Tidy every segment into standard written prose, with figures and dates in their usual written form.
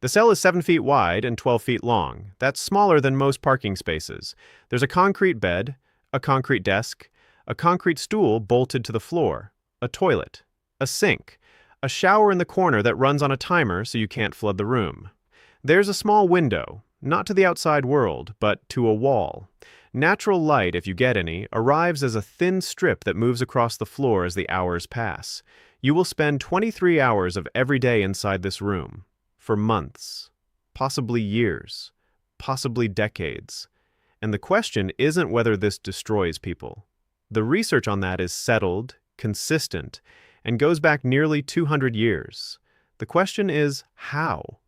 The cell is 7 feet wide and 12 feet long. That's smaller than most parking spaces. There's a concrete bed, a concrete desk, a concrete stool bolted to the floor, a toilet, a sink, a shower in the corner that runs on a timer so you can't flood the room. There's a small window, not to the outside world, but to a wall. Natural light, if you get any, arrives as a thin strip that moves across the floor as the hours pass. You will spend 23 hours of every day inside this room. For months, possibly years, possibly decades. And the question isn't whether this destroys people. The research on that is settled, consistent, and goes back nearly 200 years. The question is how?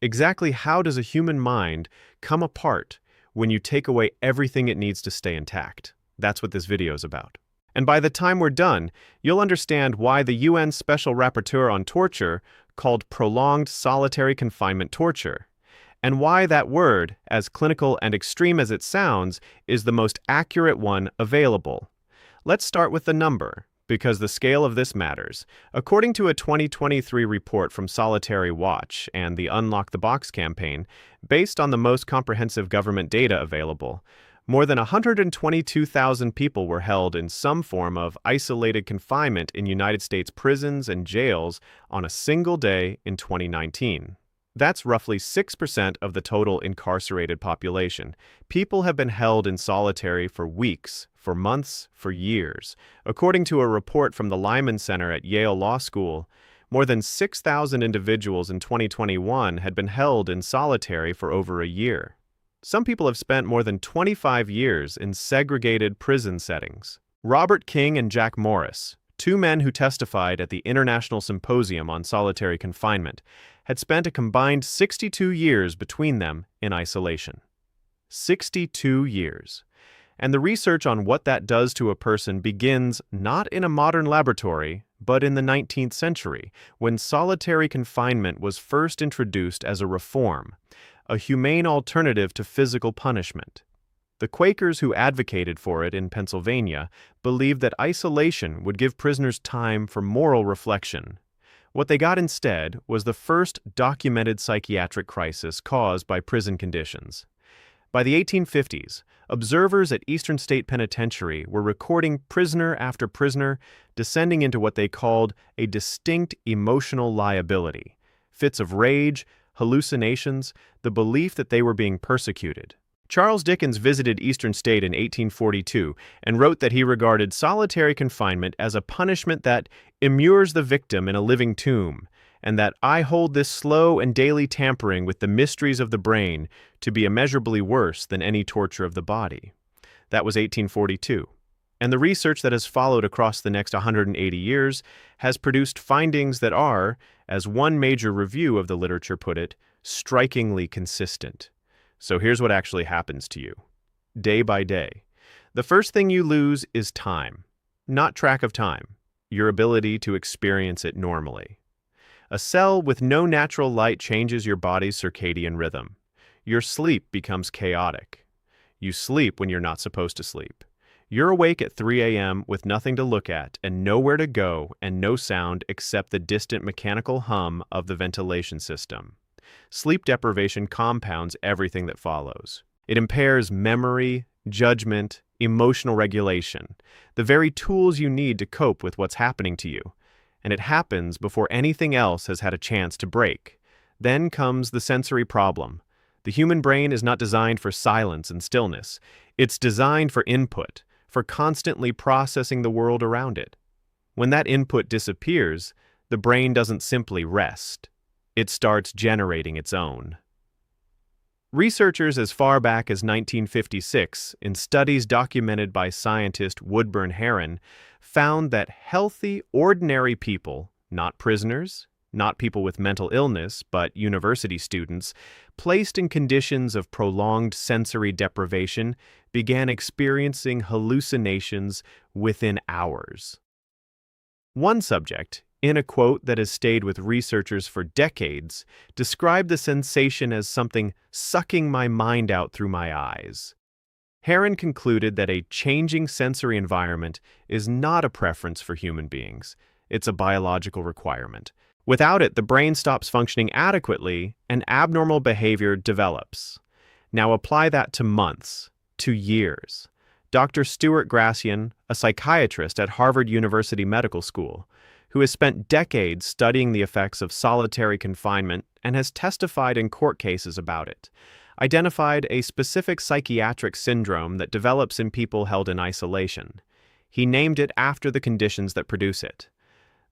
Exactly how does a human mind come apart when you take away everything it needs to stay intact? That's what this video is about. And by the time we're done, you'll understand why the UN Special Rapporteur on Torture called prolonged solitary confinement torture, and why that word, as clinical and extreme as it sounds, is the most accurate one available. Let's start with the number, because the scale of this matters. According to a 2023 report from Solitary Watch and the Unlock the Box campaign, based on the most comprehensive government data available, more than 122,000 people were held in some form of isolated confinement in United States prisons and jails on a single day in 2019. That's roughly 6% of the total incarcerated population. People have been held in solitary for weeks, for months, for years. According to a report from the Lyman Center at Yale Law School, more than 6,000 individuals in 2021 had been held in solitary for over a year. Some people have spent more than 25 years in segregated prison settings. Robert King and Jack Morris, two men who testified at the International Symposium on Solitary Confinement, had spent a combined 62 years between them in isolation. 62 years. And the research on what that does to a person begins not in a modern laboratory, but in the 19th century, when solitary confinement was first introduced as a reform, a humane alternative to physical punishment. The Quakers who advocated for it in Pennsylvania believed that isolation would give prisoners time for moral reflection. What they got instead was the first documented psychiatric crisis caused by prison conditions. By the 1850s, observers at Eastern State Penitentiary were recording prisoner after prisoner descending into what they called a distinct emotional liability, fits of rage, hallucinations, the belief that they were being persecuted. Charles Dickens visited Eastern State in 1842 and wrote that he regarded solitary confinement as a punishment that immures the victim in a living tomb, and that I hold this slow and daily tampering with the mysteries of the brain to be immeasurably worse than any torture of the body. That was 1842. And the research that has followed across the next 180 years has produced findings that are, as one major review of the literature put it, strikingly consistent. So here's what actually happens to you, day by day. The first thing you lose is time, not track of time, your ability to experience it normally. A cell with no natural light changes your body's circadian rhythm. Your sleep becomes chaotic. You sleep when you're not supposed to sleep. You're awake at 3 a.m. with nothing to look at and nowhere to go and no sound except the distant mechanical hum of the ventilation system. Sleep deprivation compounds everything that follows. It impairs memory, judgment, emotional regulation, the very tools you need to cope with what's happening to you. And it happens before anything else has had a chance to break. Then comes the sensory problem. The human brain is not designed for silence and stillness. It's designed for input, for constantly processing the world around it. When that input disappears, the brain doesn't simply rest. It starts generating its own. Researchers as far back as 1956, in studies documented by scientist Woodburn Herron, found that healthy, ordinary people, not prisoners, not people with mental illness, but university students, placed in conditions of prolonged sensory deprivation, began experiencing hallucinations within hours. One subject, in a quote that has stayed with researchers for decades, described the sensation as something sucking my mind out through my eyes. Herron concluded that a changing sensory environment is not a preference for human beings. It's a biological requirement. Without it, the brain stops functioning adequately and abnormal behavior develops. Now apply that to months, to years. Dr. Stuart Gracian, a psychiatrist at Harvard University Medical School, who has spent decades studying the effects of solitary confinement and has testified in court cases about it, identified a specific psychiatric syndrome that develops in people held in isolation. He named it after the conditions that produce it.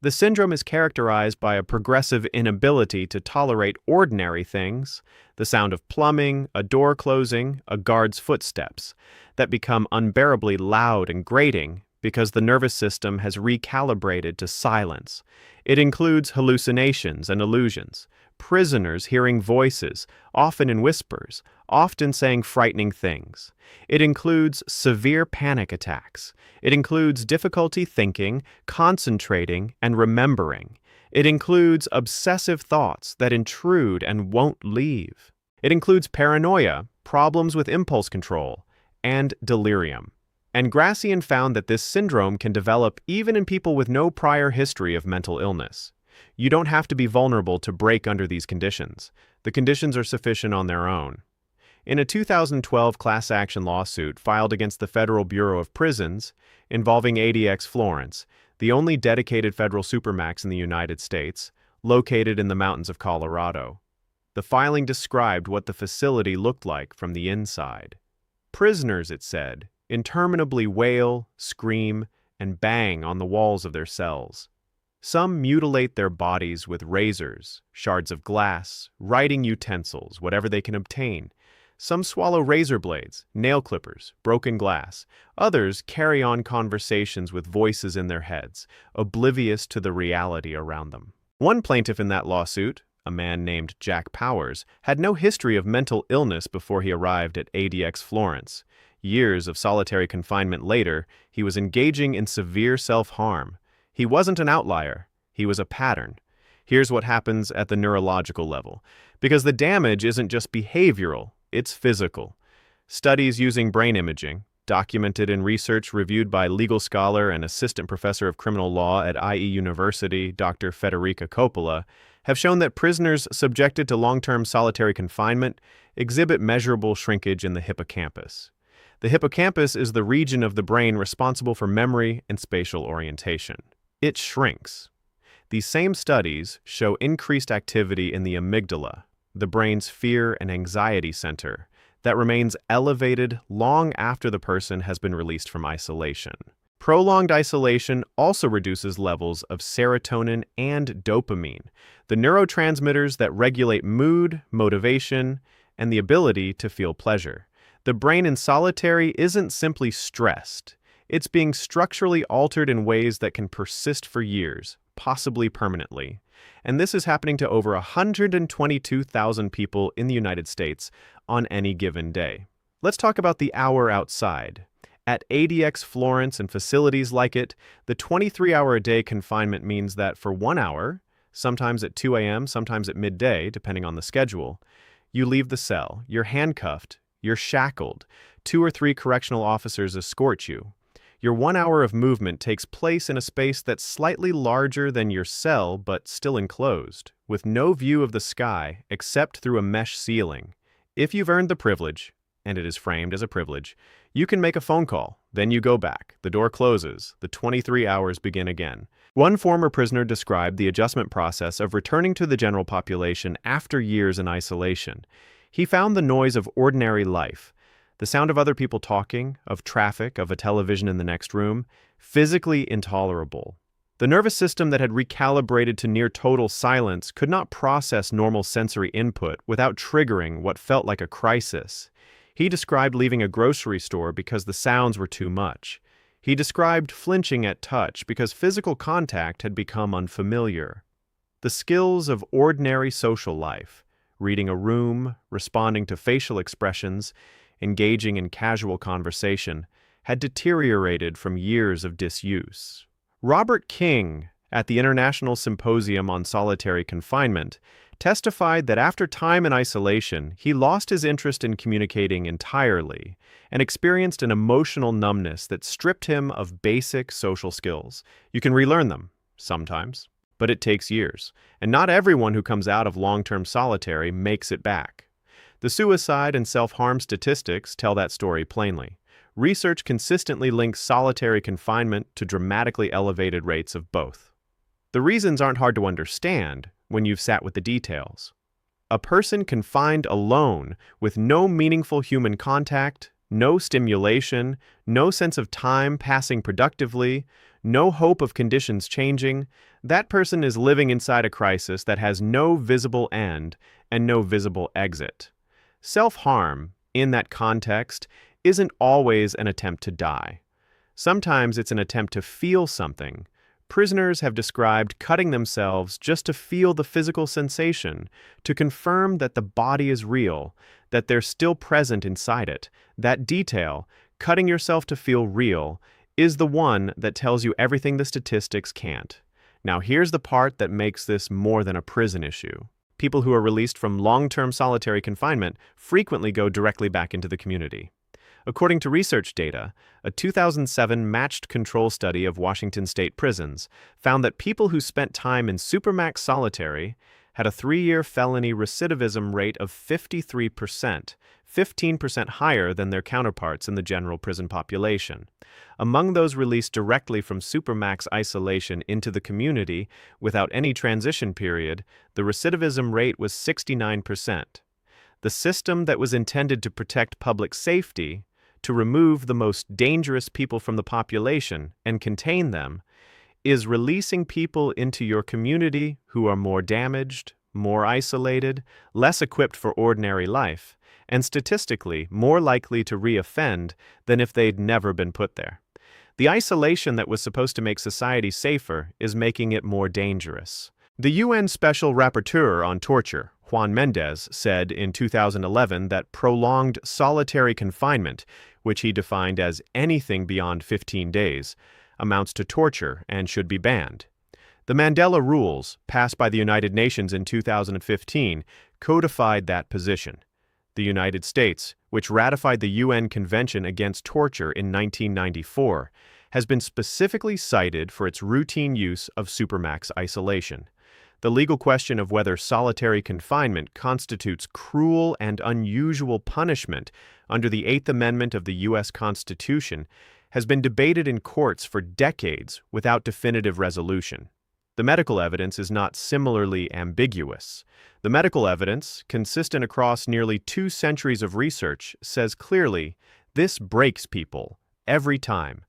The syndrome is characterized by a progressive inability to tolerate ordinary things, the sound of plumbing, a door closing, a guard's footsteps, that become unbearably loud and grating because the nervous system has recalibrated to silence. It includes hallucinations and illusions, prisoners hearing voices, often in whispers, often saying frightening things. It includes severe panic attacks. It includes difficulty thinking, concentrating, and remembering. It includes obsessive thoughts that intrude and won't leave. It includes paranoia, problems with impulse control, and delirium. And Gracian found that this syndrome can develop even in people with no prior history of mental illness. You don't have to be vulnerable to break under these conditions. The conditions are sufficient on their own. In a 2012 class action lawsuit filed against the Federal Bureau of Prisons involving ADX Florence, the only dedicated federal supermax in the United States, located in the mountains of Colorado, the filing described what the facility looked like from the inside. Prisoners, it said, interminably wail, scream, and bang on the walls of their cells. Some mutilate their bodies with razors, shards of glass, writing utensils, whatever they can obtain. Some swallow razor blades, nail clippers, broken glass. Others carry on conversations with voices in their heads, oblivious to the reality around them. One plaintiff in that lawsuit, a man named Jack Powers, had no history of mental illness before he arrived at ADX Florence. Years of solitary confinement later, he was engaging in severe self-harm. He wasn't an outlier. He was a pattern. Here's what happens at the neurological level. Because the damage isn't just behavioral, it's physical. Studies using brain imaging, documented in research reviewed by legal scholar and assistant professor of criminal law at IE University, Dr. Federica Coppola, have shown that prisoners subjected to long-term solitary confinement exhibit measurable shrinkage in the hippocampus. The hippocampus is the region of the brain responsible for memory and spatial orientation. It shrinks. These same studies show increased activity in the amygdala, the brain's fear and anxiety center, that remains elevated long after the person has been released from isolation. Prolonged isolation also reduces levels of serotonin and dopamine, the neurotransmitters that regulate mood, motivation, and the ability to feel pleasure. The brain in solitary isn't simply stressed. It's being structurally altered in ways that can persist for years, possibly permanently. And this is happening to over 122,000 people in the United States on any given day. Let's talk about the hour outside. At ADX Florence and facilities like it, the 23-hour-a-day confinement means that for 1 hour, sometimes at 2 a.m., sometimes at midday, depending on the schedule, you leave the cell, you're handcuffed, you're shackled, 2 or 3 correctional officers escort you. Your 1 hour of movement takes place in a space that's slightly larger than your cell but still enclosed, with no view of the sky except through a mesh ceiling. If you've earned the privilege, and it is framed as a privilege, you can make a phone call, then you go back, the door closes, the 23 hours begin again. One former prisoner described the adjustment process of returning to the general population after years in isolation. He found the noise of ordinary life, the sound of other people talking, of traffic, of a television in the next room, physically intolerable. The nervous system that had recalibrated to near total silence could not process normal sensory input without triggering what felt like a crisis. He described leaving a grocery store because the sounds were too much. He described flinching at touch because physical contact had become unfamiliar. The skills of ordinary social life, reading a room, responding to facial expressions, engaging in casual conversation, had deteriorated from years of disuse. Robert King, at the International Symposium on Solitary Confinement, testified that after time in isolation, he lost his interest in communicating entirely and experienced an emotional numbness that stripped him of basic social skills. You can relearn them, sometimes. but it takes years, and not everyone who comes out of long-term solitary makes it back. The suicide and self-harm statistics tell that story plainly. Research consistently links solitary confinement to dramatically elevated rates of both. The reasons aren't hard to understand when you've sat with the details. A person confined alone with no meaningful human contact, no stimulation, no sense of time passing productively, no hope of conditions changing, that person is living inside a crisis that has no visible end and no visible exit. Self-harm, in that context, isn't always an attempt to die. Sometimes it's an attempt to feel something. Prisoners have described cutting themselves just to feel the physical sensation, to confirm that the body is real, that they're still present inside it. That detail, cutting yourself to feel real, is the one that tells you everything the statistics can't. Now here's the part that makes this more than a prison issue. People who are released from long-term solitary confinement frequently go directly back into the community. According to research data, a 2007 matched control study of Washington state prisons found that people who spent time in supermax solitary had a 3-year felony recidivism rate of 53%, 15% higher than their counterparts in the general prison population. Among those released directly from supermax isolation into the community without any transition period, the recidivism rate was 69%. The system that was intended to protect public safety, to remove the most dangerous people from the population and contain them, is releasing people into your community who are more damaged, more isolated, less equipped for ordinary life, and statistically more likely to re-offend than if they'd never been put there. The isolation that was supposed to make society safer is making it more dangerous. The UN Special Rapporteur on Torture, Juan Mendez, said in 2011 that prolonged solitary confinement, which he defined as anything beyond 15 days, amounts to torture and should be banned. The Mandela Rules, passed by the United Nations in 2015, codified that position. The United States, which ratified the UN Convention Against Torture in 1994, has been specifically cited for its routine use of supermax isolation. The legal question of whether solitary confinement constitutes cruel and unusual punishment under the Eighth Amendment of the U.S. Constitution has been debated in courts for decades without definitive resolution. The medical evidence is not similarly ambiguous. The medical evidence, consistent across nearly 2 centuries of research, says clearly this breaks people every time.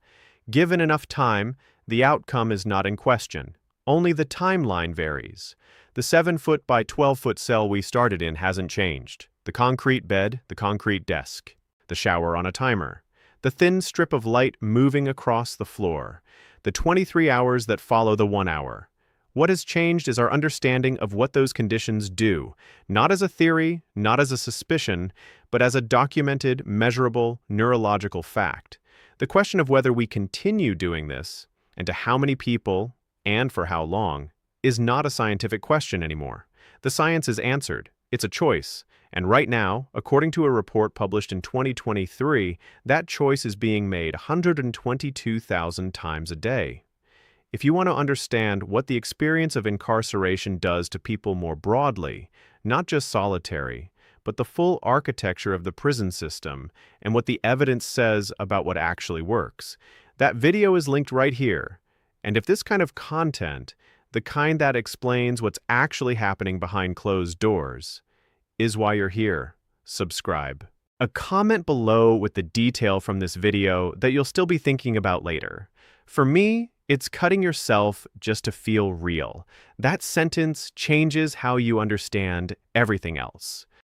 Given enough time, the outcome is not in question. Only the timeline varies. The 7-foot by 12-foot cell we started in hasn't changed. The concrete bed, the concrete desk, the shower on a timer, the thin strip of light moving across the floor, the 23 hours that follow the 1 hour. What has changed is our understanding of what those conditions do, not as a theory, not as a suspicion, but as a documented, measurable, neurological fact. The question of whether we continue doing this, and to how many people, and for how long, is not a scientific question anymore. The science is answered. It's a choice. And right now, according to a report published in 2023, that choice is being made 122,000 times a day. If you want to understand what the experience of incarceration does to people more broadly, not just solitary, but the full architecture of the prison system and what the evidence says about what actually works, that video is linked right here. And if this kind of content, the kind that explains what's actually happening behind closed doors, is why you're here, subscribe. A comment below with the detail from this video that you'll still be thinking about later. For me, it's cutting yourself just to feel real. That sentence changes how you understand everything else.